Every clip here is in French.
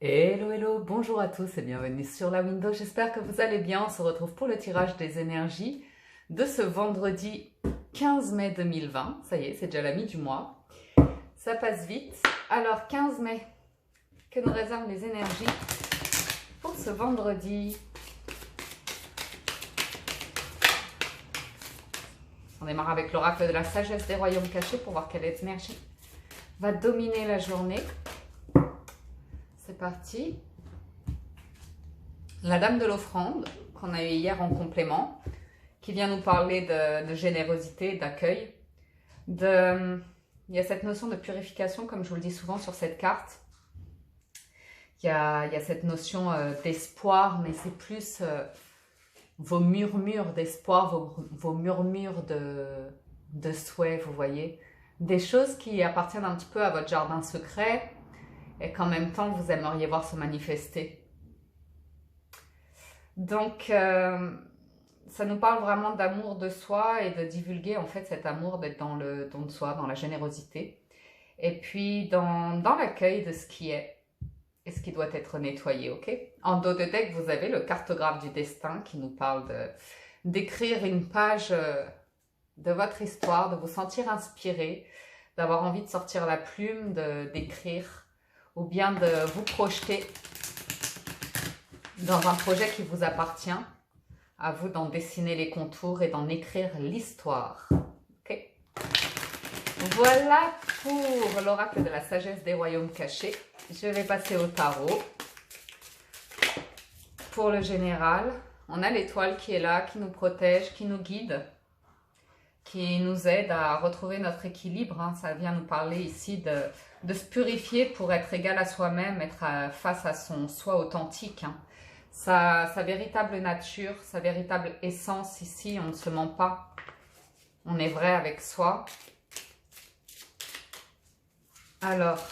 Hello, hello, bonjour à tous et bienvenue sur la window. J'espère que vous allez bien. On se retrouve pour le tirage des énergies de ce vendredi 15 mai 2020. Ça y est, c'est déjà la mi du mois. Ça passe vite. Alors, 15 mai, que nous réservent les énergies pour ce vendredi? On démarre avec l'oracle de la sagesse des royaumes cachés pour voir quelle énergie va dominer la journée. C'est parti. La dame de l'offrande, qu'on a eu hier en complément, qui vient nous parler de générosité, d'accueil. Il y a cette notion de purification, comme je vous le dis souvent sur cette carte. Il y a cette notion d'espoir, mais c'est plus vos murmures d'espoir, vos murmures de souhait, vous voyez. Des choses qui appartiennent un petit peu à votre jardin secret, et qu'en même temps, vous aimeriez voir se manifester. Donc, ça nous parle vraiment d'amour de soi et de divulguer en fait cet amour, d'être dans le don de soi, dans la générosité. Et puis, dans l'accueil de ce qui est et ce qui doit être nettoyé, ok? En dos de deck, vous avez le cartographe du destin qui nous parle d'écrire une page de votre histoire, de vous sentir inspiré, d'avoir envie de sortir la plume, d'écrire, ou bien de vous projeter dans un projet qui vous appartient, à vous d'en dessiner les contours et d'en écrire l'histoire. Okay. Voilà pour l'oracle de la sagesse des royaumes cachés. Je vais passer au tarot. Pour le général, on a l'étoile qui est là, qui nous protège, qui nous guide, qui nous aide à retrouver notre équilibre. Hein. Ça vient nous parler ici de se purifier pour être égal à soi-même, être face à son soi authentique. Hein. Sa véritable nature, sa véritable essence ici, on ne se ment pas. On est vrai avec soi. Alors,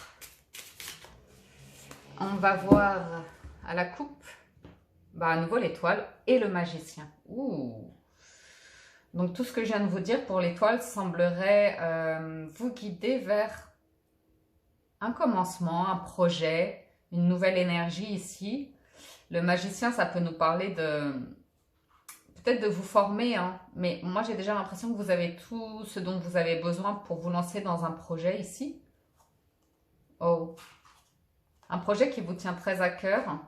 on va voir à la coupe, à nouveau l'étoile et le magicien. Ouh. Donc tout ce que je viens de vous dire pour l'étoile semblerait vous guider vers un commencement, un projet, une nouvelle énergie ici. Le magicien, ça peut nous parler peut-être de vous former, hein, mais moi j'ai déjà l'impression que vous avez tout ce dont vous avez besoin pour vous lancer dans un projet ici. Oh, un projet qui vous tient très à cœur.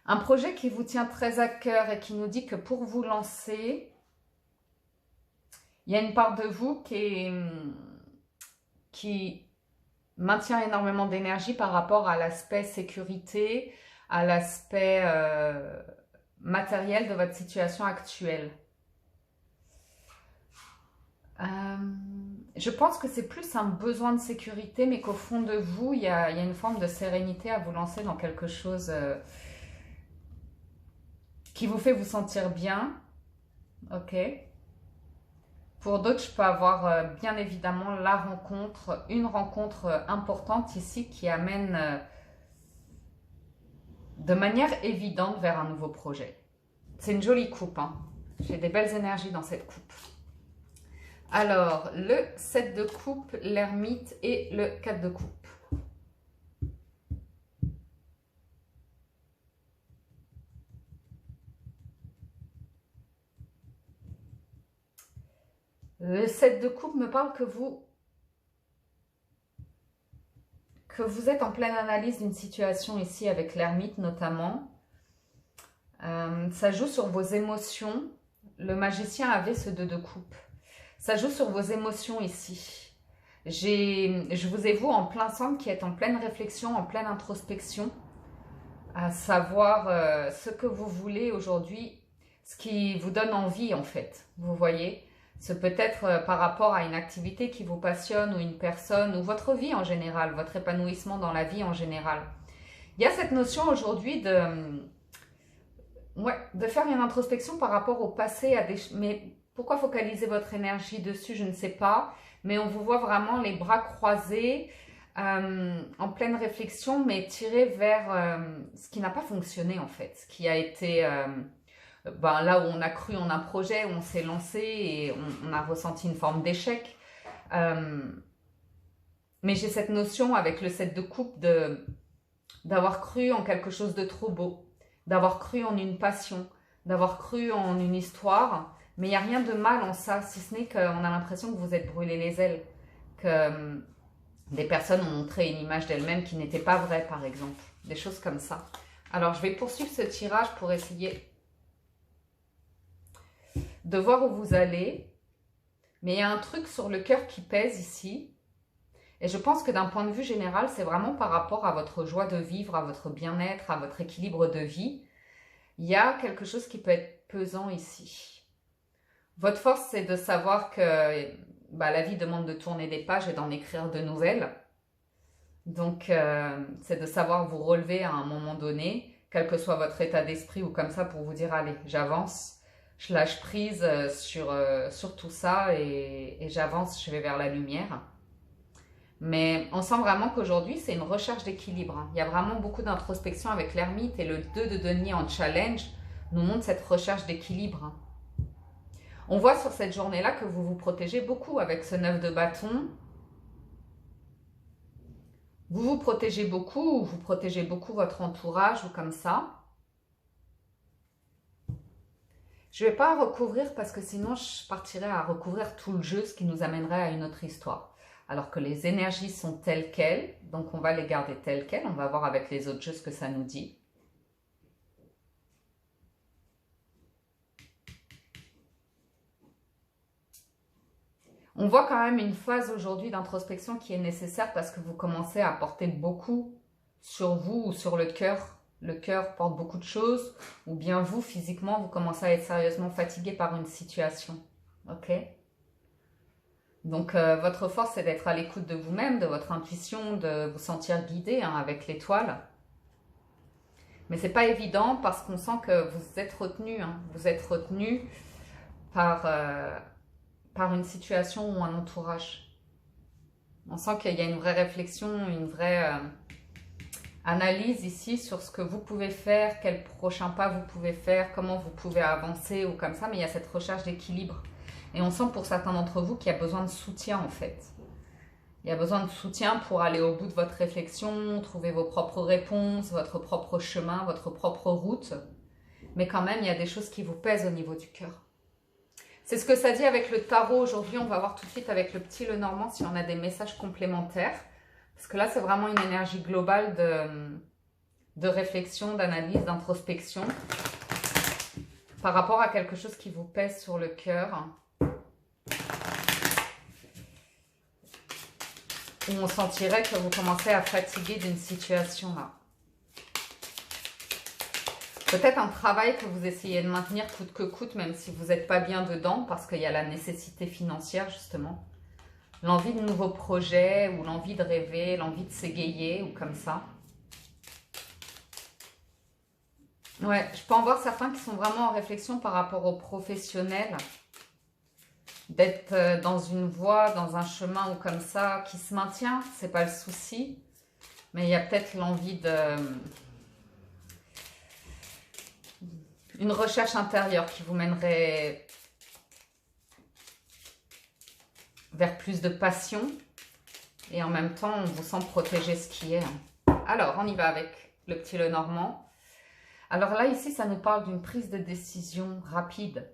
Un projet qui vous tient très à cœur et qui nous dit que pour vous lancer, il y a une part de vous qui maintient énormément d'énergie par rapport à l'aspect sécurité, à l'aspect matériel de votre situation actuelle. Je pense que c'est plus un besoin de sécurité, mais qu'au fond de vous, il y a une forme de sérénité à vous lancer dans quelque chose qui vous fait vous sentir bien. Ok. Pour d'autres, je peux avoir bien évidemment une rencontre importante ici qui amène de manière évidente vers un nouveau projet. C'est une jolie coupe, hein. J'ai des belles énergies dans cette coupe. Alors, le 7 de coupe, l'ermite et le 4 de coupe. Le 7 de coupe me parle que vous êtes en pleine analyse d'une situation ici avec l'ermite notamment. Ça joue sur vos émotions. Le magicien avait ce 2 de coupe. Ça joue sur vos émotions ici. Je vous ai vous en plein centre qui êtes en pleine réflexion, en pleine introspection, à savoir ce que vous voulez aujourd'hui, ce qui vous donne envie en fait, vous voyez. C'est peut-être par rapport à une activité qui vous passionne ou une personne ou votre vie en général, votre épanouissement dans la vie en général. Il y a cette notion aujourd'hui de faire une introspection par rapport au passé. Mais pourquoi focaliser votre énergie dessus, je ne sais pas. Mais on vous voit vraiment les bras croisés, en pleine réflexion, mais tirés vers ce qui n'a pas fonctionné en fait, ce qui a été... là où on a cru en un projet, où on s'est lancé et on a ressenti une forme d'échec. Mais j'ai cette notion avec le 7 de coupe d'avoir cru en quelque chose de trop beau, d'avoir cru en une passion, d'avoir cru en une histoire. Mais il n'y a rien de mal en ça, si ce n'est qu'on a l'impression que vous êtes brûlé les ailes, que des personnes ont montré une image d'elles-mêmes qui n'était pas vraie, par exemple. Des choses comme ça. Alors, je vais poursuivre ce tirage pour essayer de voir où vous allez. Mais il y a un truc sur le cœur qui pèse ici. Et je pense que d'un point de vue général, c'est vraiment par rapport à votre joie de vivre, à votre bien-être, à votre équilibre de vie. Il y a quelque chose qui peut être pesant ici. Votre force, c'est de savoir que la vie demande de tourner des pages et d'en écrire de nouvelles. Donc, c'est de savoir vous relever à un moment donné, quel que soit votre état d'esprit ou comme ça, pour vous dire, allez, j'avance, je lâche prise sur tout ça et j'avance, je vais vers la lumière. Mais on sent vraiment qu'aujourd'hui, c'est une recherche d'équilibre. Il y a vraiment beaucoup d'introspection avec l'ermite et le 2 de denier en challenge nous montre cette recherche d'équilibre. On voit sur cette journée-là que vous vous protégez beaucoup avec ce 9 de bâton. Vous vous protégez beaucoup ou vous protégez beaucoup votre entourage ou comme ça. Je ne vais pas recouvrir parce que sinon je partirais à recouvrir tout le jeu, ce qui nous amènerait à une autre histoire. Alors que les énergies sont telles quelles, donc on va les garder telles quelles. On va voir avec les autres jeux ce que ça nous dit. On voit quand même une phase aujourd'hui d'introspection qui est nécessaire parce que vous commencez à porter beaucoup sur vous ou sur le cœur. Le cœur porte beaucoup de choses, ou bien vous, physiquement, vous commencez à être sérieusement fatigué par une situation. Ok? Donc, votre force, c'est d'être à l'écoute de vous-même, de votre intuition, de vous sentir guidé avec l'étoile. Mais c'est pas évident parce qu'on sent que vous êtes retenu. Vous êtes retenu par une situation ou un entourage. On sent qu'il y a une vraie réflexion, une vraie analyse ici sur ce que vous pouvez faire, quel prochain pas vous pouvez faire, comment vous pouvez avancer ou comme ça, mais il y a cette recherche d'équilibre. Et on sent pour certains d'entre vous qu'il y a besoin de soutien en fait. Il y a besoin de soutien pour aller au bout de votre réflexion, trouver vos propres réponses, votre propre chemin, votre propre route. Mais quand même, il y a des choses qui vous pèsent au niveau du cœur. C'est ce que ça dit avec le tarot aujourd'hui. On va voir tout de suite avec le petit Lenormand si on a des messages complémentaires. Parce que là, c'est vraiment une énergie globale de réflexion, d'analyse, d'introspection par rapport à quelque chose qui vous pèse sur le cœur. Où on sentirait que vous commencez à fatiguer d'une situation là. Peut-être un travail que vous essayez de maintenir coûte que coûte, même si vous n'êtes pas bien dedans, parce qu'il y a la nécessité financière justement. L'envie de nouveaux projets, ou l'envie de rêver, l'envie de s'égayer, ou comme ça. Ouais, je peux en voir certains qui sont vraiment en réflexion par rapport aux professionnels. D'être dans une voie, dans un chemin ou comme ça, qui se maintient, c'est pas le souci. Mais il y a peut-être l'envie de... une recherche intérieure qui vous mènerait vers plus de passion. Et en même temps, on vous sent protéger ce qui est. Alors, on y va avec le petit Lenormand. Alors là, ici, ça nous parle d'une prise de décision rapide.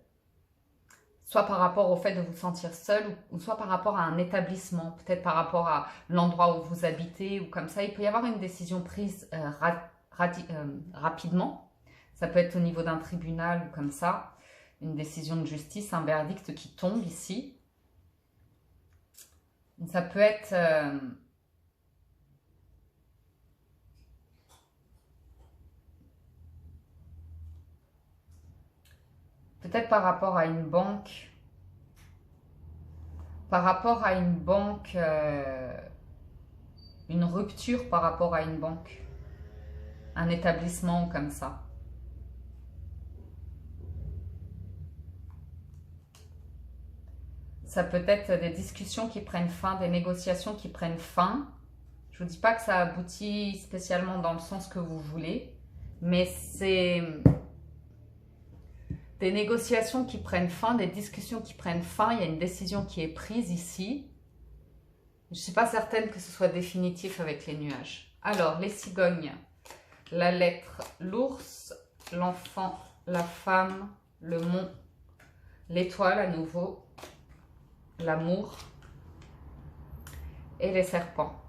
Soit par rapport au fait de vous sentir seul, ou soit par rapport à un établissement, peut-être par rapport à l'endroit où vous habitez, ou comme ça. Il peut y avoir une décision prise rapidement. Ça peut être au niveau d'un tribunal ou comme ça. Une décision de justice, un verdict qui tombe ici. Ça peut être... peut-être par rapport à une banque. Par rapport à une banque... une rupture par rapport à une banque. Un établissement comme ça. Ça peut être des discussions qui prennent fin, des négociations qui prennent fin. Je ne vous dis pas que ça aboutit spécialement dans le sens que vous voulez, mais c'est des négociations qui prennent fin, des discussions qui prennent fin. Il y a une décision qui est prise ici. Je ne suis pas certaine que ce soit définitif avec les nuages. Alors, les cigognes. La lettre, l'ours, l'enfant, la femme, le mont, l'étoile à nouveau, l'amour et les serpents.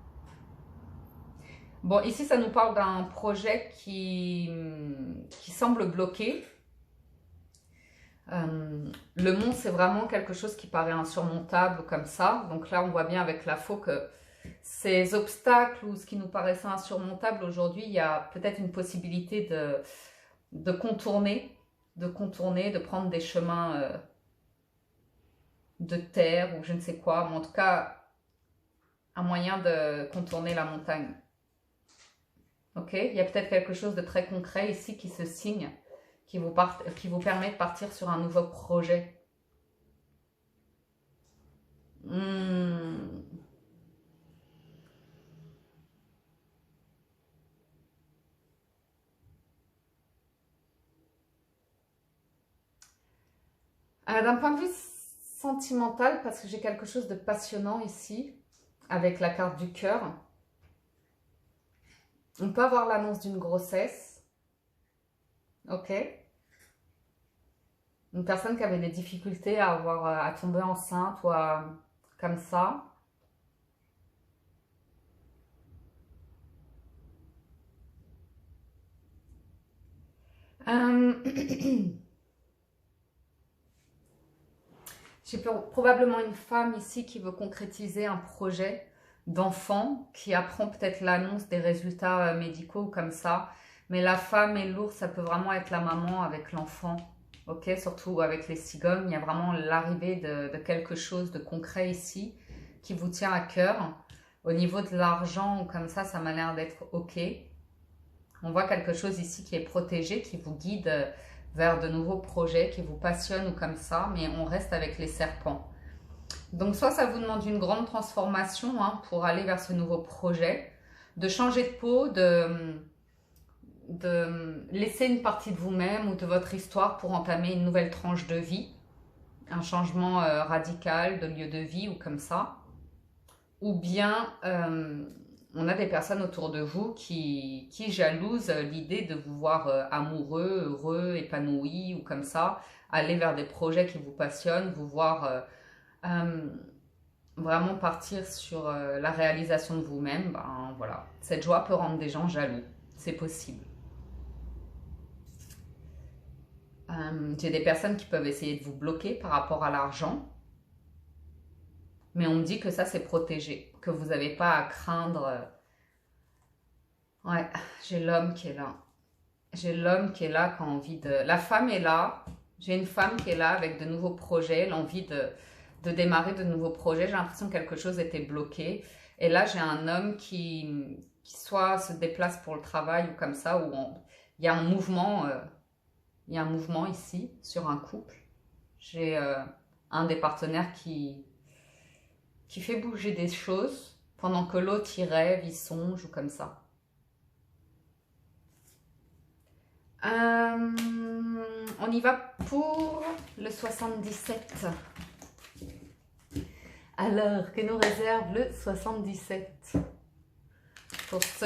Bon, ici, ça nous parle d'un projet qui semble bloqué. Le mont, c'est vraiment quelque chose qui paraît insurmontable comme ça. Donc là, on voit bien avec la faux que ces obstacles ou ce qui nous paraissait insurmontable aujourd'hui, il y a peut-être une possibilité de contourner, de prendre des chemins de terre ou je ne sais quoi. Mais en tout cas, un moyen de contourner la montagne. Ok, il y a peut-être quelque chose de très concret ici qui se signe, qui vous permet de partir sur un nouveau projet. D'un point de vue sentimental, parce que j'ai quelque chose de passionnant ici, avec la carte du cœur, on peut avoir l'annonce d'une grossesse. Ok. Une personne qui avait des difficultés à tomber enceinte ou comme ça. J'ai probablement une femme ici qui veut concrétiser un projet d'enfant, qui apprend peut-être l'annonce des résultats médicaux comme ça. Mais la femme et l'ours, ça peut vraiment être la maman avec l'enfant. Ok, surtout avec les cigognes, il y a vraiment l'arrivée de quelque chose de concret ici qui vous tient à cœur. Au niveau de l'argent ou comme ça m'a l'air d'être ok. On voit quelque chose ici qui est protégé, qui vous guide vers de nouveaux projets, qui vous passionnent ou comme ça, mais on reste avec les serpents. Donc soit ça vous demande une grande transformation pour aller vers ce nouveau projet, de changer de peau, de laisser une partie de vous-même ou de votre histoire pour entamer une nouvelle tranche de vie, un changement radical de lieu de vie ou comme ça. Ou bien on a des personnes autour de vous qui jalousent l'idée de vous voir amoureux, heureux, épanoui ou comme ça, aller vers des projets qui vous passionnent, vous voir vraiment partir sur la réalisation de vous-même. Ben, voilà. Cette joie peut rendre des gens jaloux, c'est possible. J'ai des personnes qui peuvent essayer de vous bloquer par rapport à l'argent, mais on me dit que ça c'est protégé, que vous n'avez pas à craindre. Ouais, j'ai l'homme qui est là. J'ai l'homme qui est là qui a envie de... La femme est là. J'ai une femme qui est là avec de nouveaux projets, l'envie de démarrer de nouveaux projets. J'ai l'impression que quelque chose était bloqué. Et là, j'ai un homme qui soit se déplace pour le travail ou comme ça, où il y a un mouvement, il y a un mouvement ici sur un couple. J'ai un des partenaires qui fait bouger des choses pendant que l'autre y rêve, il songe ou comme ça. On y va pour le 77. Alors, que nous réserve le 77 pour ce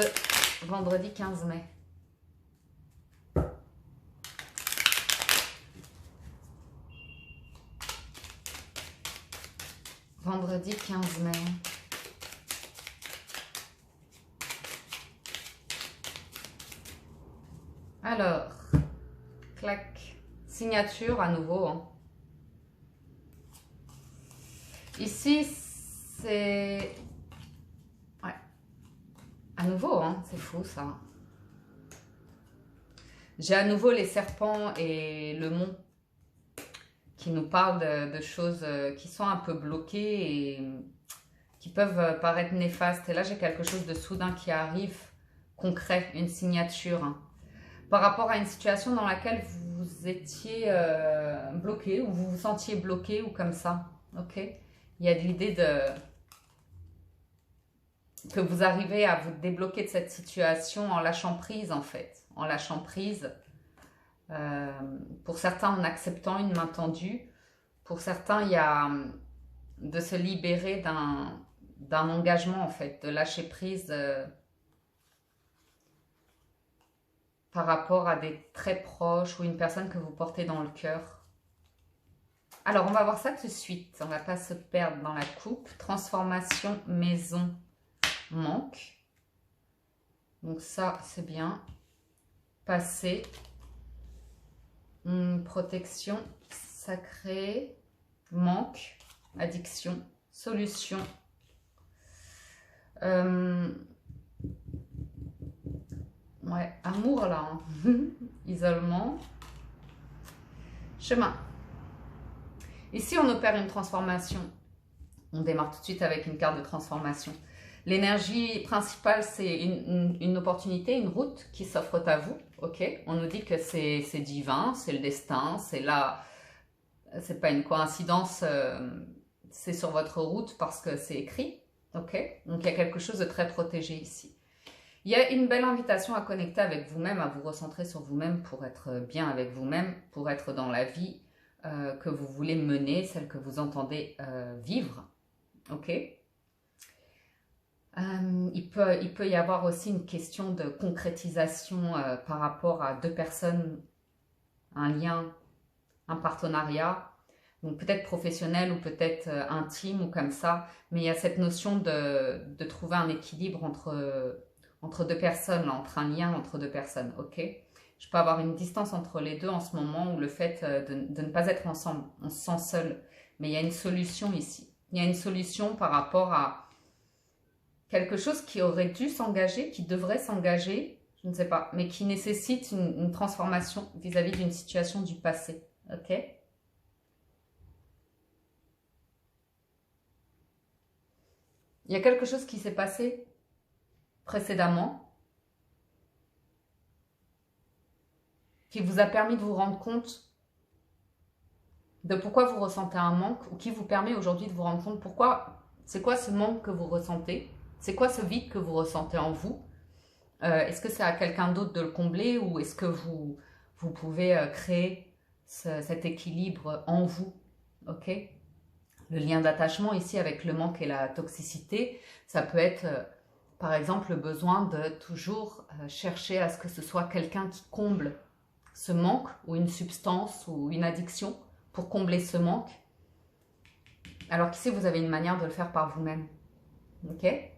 vendredi 15 mai? Vendredi 15 mai. Alors, clac, signature à nouveau. Ici, c'est... Ouais, à nouveau, c'est fou ça. J'ai à nouveau les serpents et le mont qui nous parlent de choses qui sont un peu bloquées et qui peuvent paraître néfastes. Et là, j'ai quelque chose de soudain qui arrive, concret, une signature. Par rapport à une situation dans laquelle vous étiez bloqué ou vous vous sentiez bloqué ou comme ça. Ok. Il y a l'idée que vous arrivez à vous débloquer de cette situation en lâchant prise en fait. En lâchant prise. Pour certains en acceptant une main tendue. Pour certains, il y a de se libérer d'un engagement en fait. De lâcher prise par rapport à des très proches ou une personne que vous portez dans le cœur. Alors, on va voir ça tout de suite. On ne va pas se perdre dans la coupe. Transformation, maison, manque. Donc ça, c'est bien. Passé. Protection, sacrée. Manque, addiction, solution. Ouais, amour là. Hein. Isolement. Chemin. Ici, on opère une transformation. On démarre tout de suite avec une carte de transformation. L'énergie principale, c'est une opportunité, une route qui s'offre à vous. Ok, on nous dit que c'est divin, c'est le destin, c'est là, c'est pas une coïncidence, c'est sur votre route parce que c'est écrit. Ok, donc il y a quelque chose de très protégé ici. Il y a une belle invitation à connecter avec vous-même, à vous recentrer sur vous-même pour être bien avec vous-même, pour être dans la vie que vous voulez mener, celle que vous entendez vivre. Ok. Il peut y avoir aussi une question de concrétisation par rapport à deux personnes, un lien, un partenariat, donc peut-être professionnel ou peut-être intime ou comme ça, mais il y a cette notion de trouver un équilibre entre deux personnes, là, entre un lien entre deux personnes, ok? Je peux avoir une distance entre les deux en ce moment ou le fait de ne pas être ensemble, on se sent seul, mais il y a une solution ici. Il y a une solution par rapport à quelque chose qui aurait dû s'engager, qui devrait s'engager, je ne sais pas, mais qui nécessite une transformation vis-à-vis d'une situation du passé, ok? Il y a quelque chose qui s'est passé précédemment qui vous a permis de vous rendre compte de pourquoi vous ressentez un manque ou qui vous permet aujourd'hui de vous rendre compte pourquoi, c'est quoi ce manque que vous ressentez, c'est quoi ce vide que vous ressentez en vous. Est-ce que c'est à quelqu'un d'autre de le combler ou est-ce que vous pouvez créer cet équilibre en vous, ok? Le lien d'attachement ici avec le manque et la toxicité, ça peut être par exemple le besoin de toujours chercher à ce que ce soit quelqu'un qui comble ce manque ou une substance ou une addiction pour combler ce manque. Alors qu'ici vous avez une manière de le faire par vous-même, ok?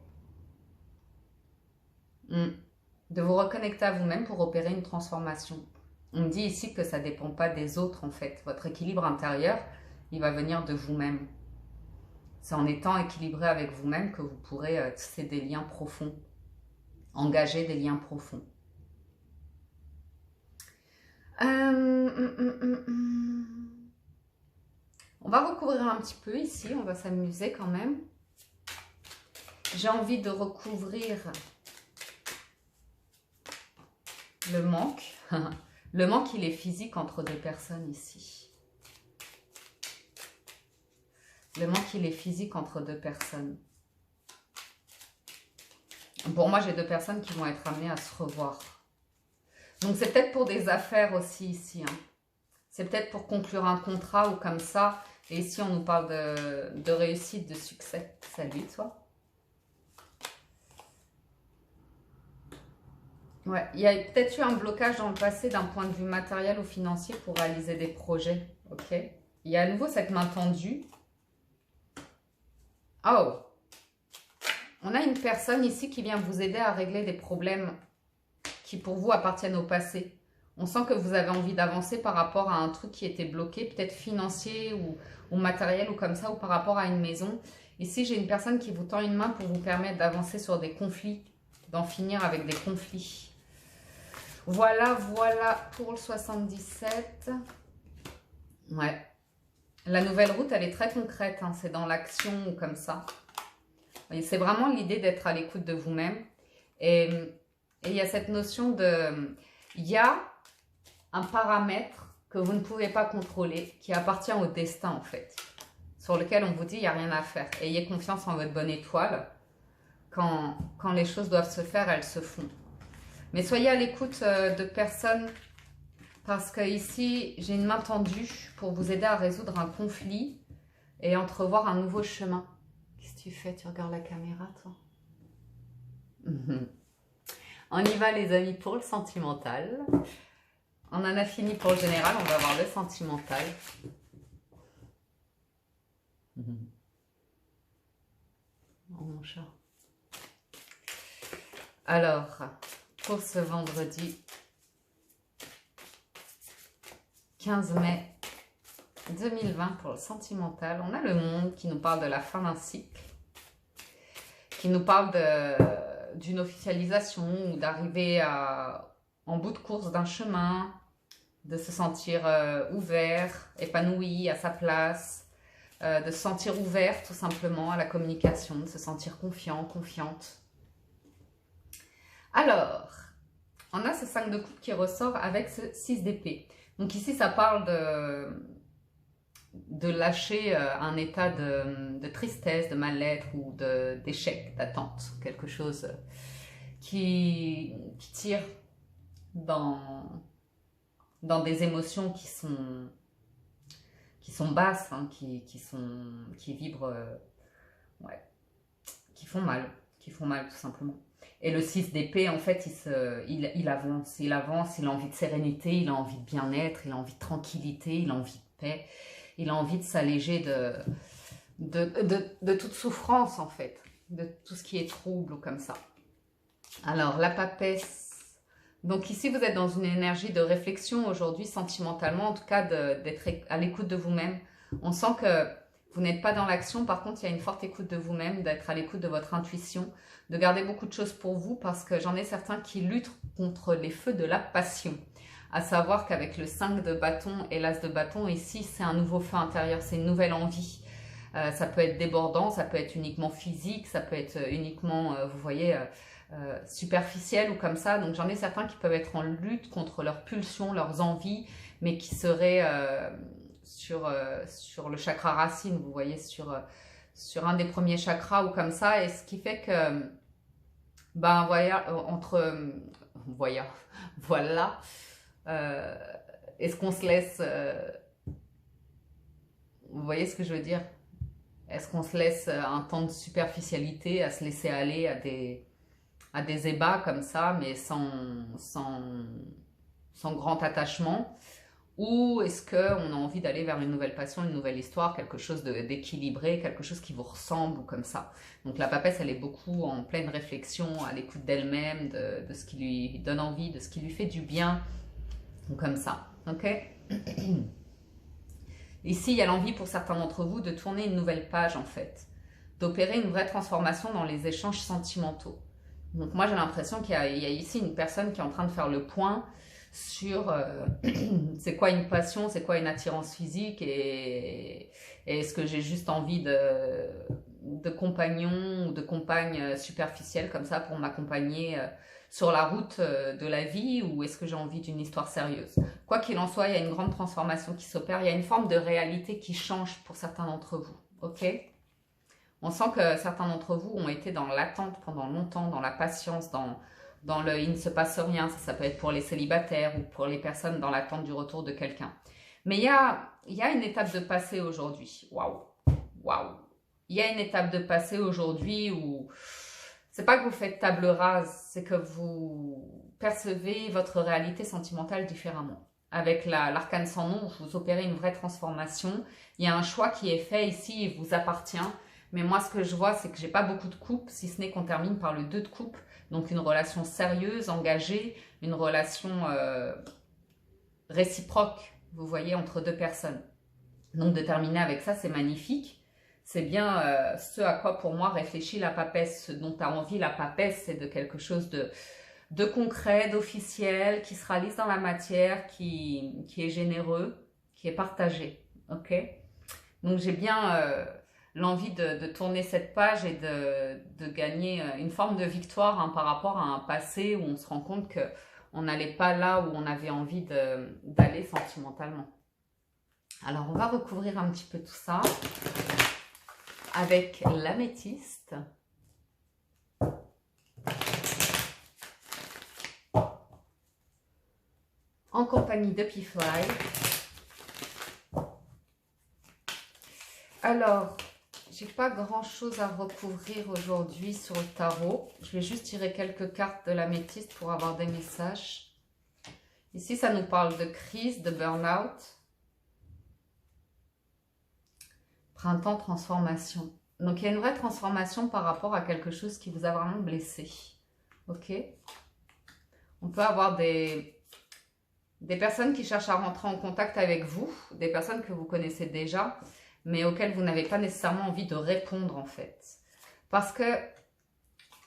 De vous reconnecter à vous-même pour opérer une transformation. On me dit ici que ça ne dépend pas des autres en fait. Votre équilibre intérieur, il va venir de vous-même. C'est en étant équilibré avec vous-même que vous pourrez tisser des liens profonds, engager des liens profonds. On va recouvrir un petit peu ici, on va s'amuser quand même. J'ai envie de recouvrir le manque. Le manque, il est physique entre deux personnes ici. Le manque, il est physique entre deux personnes. Pour moi, j'ai deux personnes qui vont être amenées à se revoir. Donc, c'est peut-être pour des affaires aussi ici. Hein. C'est peut-être pour conclure un contrat ou comme ça. Et ici, on nous parle de réussite, de succès. Salut, toi. Ouais, il y a peut-être eu un blocage dans le passé d'un point de vue matériel ou financier pour réaliser des projets. Ok. Il y a à nouveau cette main tendue. Oh! On a une personne ici qui vient vous aider à régler des problèmes qui pour vous appartiennent au passé. On sent que vous avez envie d'avancer par rapport à un truc qui était bloqué, peut-être financier ou matériel ou comme ça, ou par rapport à une maison. Ici, j'ai une personne qui vous tend une main pour vous permettre d'avancer sur des conflits, d'en finir avec des conflits. Voilà, voilà pour le 77. Ouais. La nouvelle route, elle est très concrète, hein, c'est dans l'action ou comme ça. C'est vraiment l'idée d'être à l'écoute de vous-même. Et il y a cette notion de... Il y a un paramètre que vous ne pouvez pas contrôler, qui appartient au destin en fait, sur lequel on vous dit il n'y a rien à faire. Ayez confiance en votre bonne étoile. Quand les choses doivent se faire, elles se font. Mais soyez à l'écoute de personnes, parce que ici, j'ai une main tendue pour vous aider à résoudre un conflit et entrevoir un nouveau chemin. Qu'est-ce que tu fais? Tu regardes la caméra, toi? On y va les amis pour le sentimental. On en a fini pour le général, on va voir le sentimental. Oh mon chat. Alors, pour ce vendredi 15 mai 2020 pour le sentimental, on a le monde qui nous parle de la fin d'un cycle, qui nous parle d'une officialisation ou d'arriver en bout de course d'un chemin, de se sentir ouvert, épanoui à sa place, de se sentir ouvert tout simplement à la communication, de se sentir confiant, confiante. Alors, on a ce 5 de coupe qui ressort avec ce 6 d'épée. Donc ici, ça parle de lâcher un état de tristesse, de mal-être ou d'échec, d'attente. Quelque chose qui tire dans des émotions qui sont basses, hein, qui vibrent, ouais, qui font mal tout simplement. Et le 6 d'épée, en fait, il avance, il a envie de sérénité, il a envie de bien-être, il a envie de tranquillité, il a envie de paix, il a envie de s'alléger de toute souffrance, en fait, de tout ce qui est trouble ou comme ça. Alors, la papesse. Donc ici, vous êtes dans une énergie de réflexion aujourd'hui, sentimentalement, en tout cas, d'être à l'écoute de vous-même. On sent que vous n'êtes pas dans l'action, par contre, il y a une forte écoute de vous-même, d'être à l'écoute de votre intuition, de garder beaucoup de choses pour vous, parce que j'en ai certains qui luttent contre les feux de la passion. À savoir qu'avec le 5 de bâton et l'as de bâton, ici, c'est un nouveau feu intérieur, c'est une nouvelle envie. Ça peut être débordant, ça peut être uniquement physique, ça peut être uniquement, vous voyez, superficiel ou comme ça. Donc j'en ai certains qui peuvent être en lutte contre leurs pulsions, leurs envies, mais qui seraient sur le chakra racine, vous voyez, sur un des premiers chakras ou comme ça. Et ce qui fait que, ben voilà, voilà, est-ce qu'on se laisse, vous voyez ce que je veux dire? Est-ce qu'on se laisse un temps de superficialité, à se laisser aller à des ébats comme ça, mais sans grand attachement? Ou est-ce qu'on a envie d'aller vers une nouvelle passion, une nouvelle histoire, quelque chose d'équilibré, quelque chose qui vous ressemble ou comme ça? Donc la papesse, elle est beaucoup en pleine réflexion, à l'écoute d'elle-même, de ce qui lui donne envie, de ce qui lui fait du bien, ou comme ça, ok? Ici, il y a l'envie pour certains d'entre vous de tourner une nouvelle page en fait, d'opérer une vraie transformation dans les échanges sentimentaux. Donc moi, j'ai l'impression qu'il y a ici une personne qui est en train de faire le point sur c'est quoi une passion, c'est quoi une attirance physique, et est-ce que j'ai juste envie de compagnons ou de compagnes superficielles comme ça pour m'accompagner sur la route de la vie, ou est-ce que j'ai envie d'une histoire sérieuse? Quoi qu'il en soit, il y a une grande transformation qui s'opère, il y a une forme de réalité qui change pour certains d'entre vous, ok? On sent que certains d'entre vous ont été dans l'attente pendant longtemps, dans la patience, dans le « il ne se passe rien », ça peut être pour les célibataires ou pour les personnes dans l'attente du retour de quelqu'un. Mais il y a une étape de passé aujourd'hui. Waouh, waouh. Il y a une étape de passé aujourd'hui où c'est pas que vous faites table rase, c'est que vous percevez votre réalité sentimentale différemment. Avec l'arcane sans nom, vous opérez une vraie transformation. Il y a un choix qui est fait ici, il vous appartient. Mais moi, ce que je vois, c'est que j'ai pas beaucoup de coupes, si ce n'est qu'on termine par le 2 de coupe. Donc une relation sérieuse, engagée, une relation réciproque, vous voyez, entre deux personnes. Donc de terminer avec ça, c'est magnifique. C'est bien ce à quoi pour moi réfléchit la papesse. Ce dont a envie la papesse, c'est de quelque chose de concret, d'officiel, qui se réalise dans la matière, qui est généreux, qui est partagé. Ok? Donc j'ai bien l'envie de tourner cette page et de gagner une forme de victoire, hein, par rapport à un passé où on se rend compte qu'on n'allait pas là où on avait envie d'aller sentimentalement. Alors on va recouvrir un petit peu tout ça avec l'améthyste. En compagnie de P-Fly. Alors, j'ai pas grand chose à recouvrir aujourd'hui sur le tarot. Je vais juste tirer quelques cartes de l'améthyste pour avoir des messages. Ici, ça nous parle de crise, de burn-out. Printemps, transformation. Donc, il y a une vraie transformation par rapport à quelque chose qui vous a vraiment blessé. Ok? On peut avoir des personnes qui cherchent à rentrer en contact avec vous, des personnes que vous connaissez déjà, mais auxquelles vous n'avez pas nécessairement envie de répondre en fait. Parce que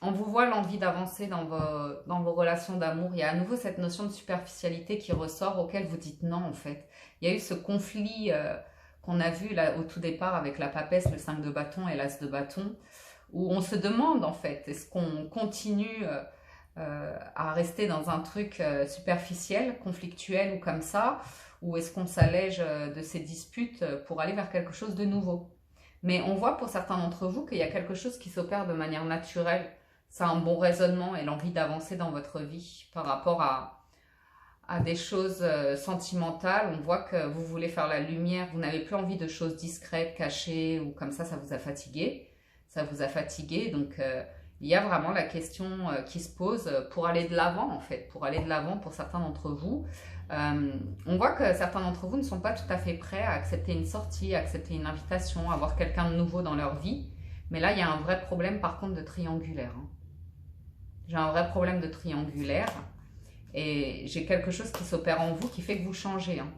on vous voit l'envie d'avancer dans vos relations d'amour. Il y a à nouveau cette notion de superficialité qui ressort auquel vous dites non en fait. Il y a eu ce conflit qu'on a vu là au tout départ avec la papesse, le 5 de bâton et l'as de bâton, où on se demande en fait, est-ce qu'on continue à rester dans un truc superficiel, conflictuel ou comme ça, ou est-ce qu'on s'allège de ces disputes pour aller vers quelque chose de nouveau? Mais on voit pour certains d'entre vous qu'il y a quelque chose qui s'opère de manière naturelle. Ça a un bon raisonnement et l'envie d'avancer dans votre vie par rapport à des choses sentimentales. On voit que vous voulez faire la lumière, vous n'avez plus envie de choses discrètes, cachées ou comme ça vous a fatigué. Ça vous a fatigué, donc il y a vraiment la question qui se pose pour aller de l'avant en fait, pour aller de l'avant pour certains d'entre vous. On voit que certains d'entre vous ne sont pas tout à fait prêts à accepter une sortie, à accepter une invitation, à avoir quelqu'un de nouveau dans leur vie. Mais là, il y a un vrai problème par contre de triangulaire. Hein. J'ai un vrai problème de triangulaire et j'ai quelque chose qui s'opère en vous qui fait que vous changez. Hein.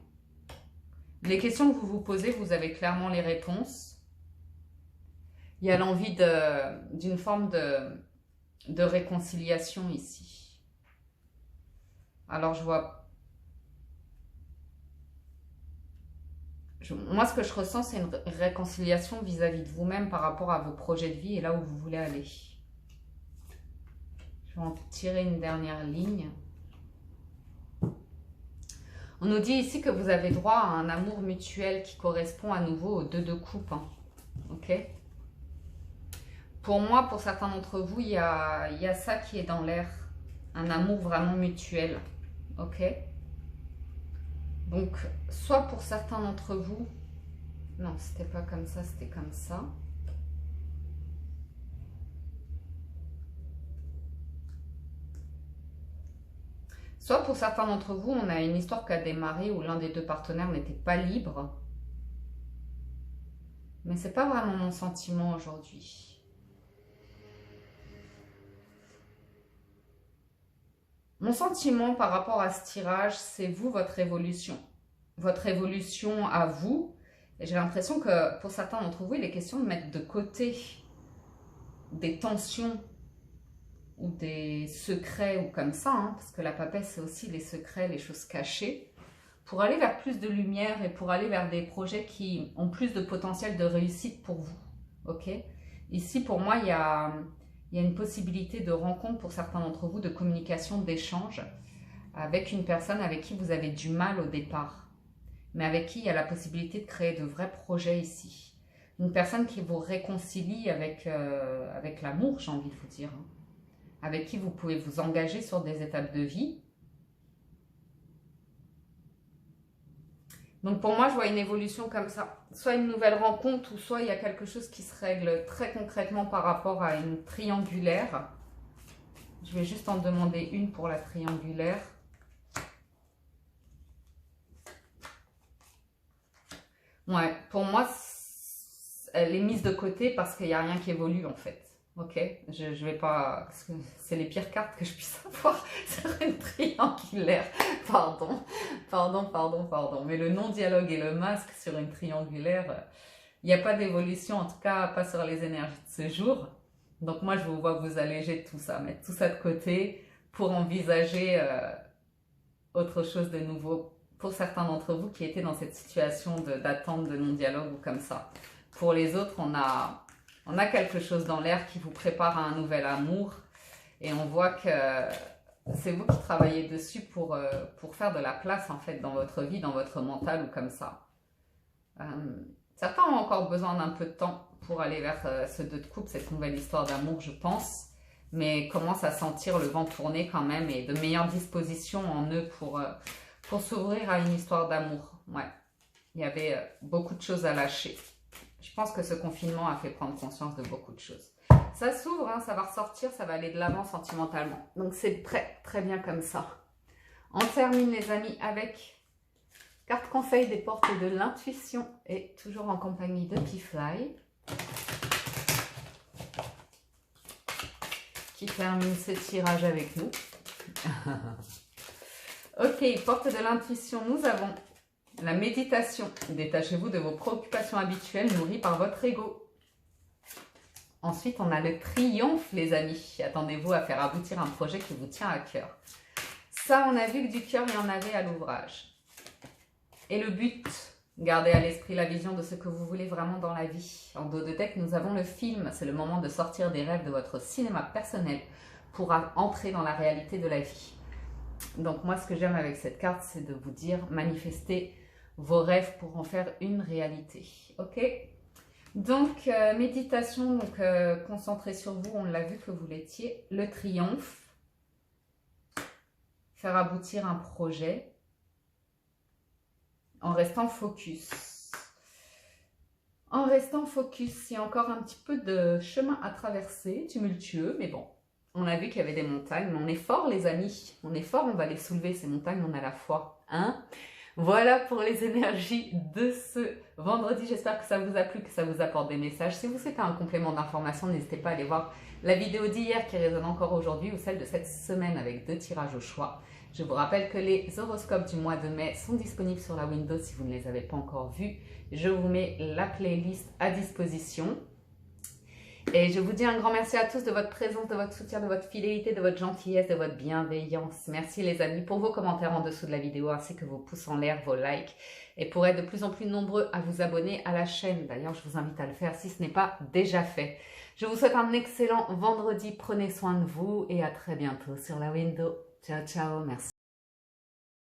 Les questions que vous vous posez, vous avez clairement les réponses. Il y a l'envie d'une forme de réconciliation ici. Alors, je vois... Moi, ce que je ressens, c'est une réconciliation vis-à-vis de vous-même par rapport à vos projets de vie et là où vous voulez aller. Je vais en tirer une dernière ligne. On nous dit ici que vous avez droit à un amour mutuel qui correspond à nouveau aux 2 de coupe. Hein. Ok ? Pour moi, pour certains d'entre vous, il y a ça qui est dans l'air. Un amour vraiment mutuel. Ok ? Donc, soit pour certains d'entre vous... Non, c'était pas comme ça, c'était comme ça. Soit pour certains d'entre vous, on a une histoire qui a démarré où l'un des 2 partenaires n'était pas libre. Mais c'est pas vraiment mon sentiment aujourd'hui. Mon sentiment par rapport à ce tirage, c'est vous, votre évolution. Votre évolution à vous. Et j'ai l'impression que pour certains d'entre vous, il est question de mettre de côté des tensions ou des secrets ou comme ça, hein, parce que la papesse, c'est aussi les secrets, les choses cachées, pour aller vers plus de lumière et pour aller vers des projets qui ont plus de potentiel de réussite pour vous. Ok ? Ici, pour moi, il y a une possibilité de rencontre pour certains d'entre vous, de communication, d'échange avec une personne avec qui vous avez du mal au départ, mais avec qui il y a la possibilité de créer de vrais projets ici. Une personne qui vous réconcilie avec l'amour, j'ai envie de vous dire, hein. Avec qui vous pouvez vous engager sur des étapes de vie. Donc pour moi, je vois une évolution comme ça. Soit une nouvelle rencontre, ou soit il y a quelque chose qui se règle très concrètement par rapport à une triangulaire. Je vais juste en demander une pour la triangulaire. Ouais, pour moi, elle est mise de côté parce qu'il n'y a rien qui évolue en fait. Ok, je vais pas... Parce que c'est les pires cartes que je puisse avoir sur une triangulaire. Pardon. Mais le non-dialogue et le masque sur une triangulaire, il n'y a pas d'évolution, en tout cas pas sur les énergies de ce jour. Donc moi, je vous vois vous alléger de tout ça, mettre tout ça de côté pour envisager autre chose de nouveau pour certains d'entre vous qui étaient dans cette situation d'attente de non-dialogue ou comme ça. Pour les autres, on a quelque chose dans l'air qui vous prépare à un nouvel amour et on voit que c'est vous qui travaillez dessus pour faire de la place en fait dans votre vie, dans votre mental ou comme ça. Certains ont encore besoin d'un peu de temps pour aller vers ce 2 de coupe, cette nouvelle histoire d'amour, je pense, mais commencent à sentir le vent tourner quand même et de meilleures dispositions en eux pour s'ouvrir à une histoire d'amour. Ouais, il y avait beaucoup de choses à lâcher. Je pense que ce confinement a fait prendre conscience de beaucoup de choses. Ça s'ouvre, hein, ça va ressortir, ça va aller de l'avant sentimentalement. Donc c'est très bien comme ça. On termine les amis avec carte conseil des portes de l'intuition et toujours en compagnie de P-Fly qui termine ce tirage avec nous. Ok, porte de l'intuition, nous avons la méditation. Détachez-vous de vos préoccupations habituelles nourries par votre ego. Ensuite, on a le triomphe, les amis. Attendez-vous à faire aboutir un projet qui vous tient à cœur. Ça, on a vu que du cœur, il y en avait à l'ouvrage. Et le but, gardez à l'esprit la vision de ce que vous voulez vraiment dans la vie. En dos de deck, nous avons le film. C'est le moment de sortir des rêves de votre cinéma personnel pour entrer dans la réalité de la vie. Donc moi, ce que j'aime avec cette carte, c'est de vous dire, manifestez vos rêves pour en faire une réalité. Ok ? Donc, méditation, donc concentrez sur vous, on l'a vu que vous l'étiez. Le triomphe, faire aboutir un projet en restant focus. En restant focus, il y a encore un petit peu de chemin à traverser, tumultueux, mais bon. On a vu qu'il y avait des montagnes, mais on est fort les amis. On est fort, on va les soulever ces montagnes, on a la foi. Hein ? Voilà pour les énergies de ce vendredi. J'espère que ça vous a plu, que ça vous apporte des messages. Si vous souhaitez un complément d'information, n'hésitez pas à aller voir la vidéo d'hier qui résonne encore aujourd'hui ou celle de cette semaine avec 2 tirages au choix. Je vous rappelle que les horoscopes du mois de mai sont disponibles sur la Windows si vous ne les avez pas encore vus. Je vous mets la playlist à disposition. Et je vous dis un grand merci à tous de votre présence, de votre soutien, de votre fidélité, de votre gentillesse, de votre bienveillance. Merci les amis pour vos commentaires en dessous de la vidéo ainsi que vos pouces en l'air, vos likes. Et pour être de plus en plus nombreux à vous abonner à la chaîne. D'ailleurs, je vous invite à le faire si ce n'est pas déjà fait. Je vous souhaite un excellent vendredi. Prenez soin de vous et à très bientôt sur la window. Ciao, ciao. Merci.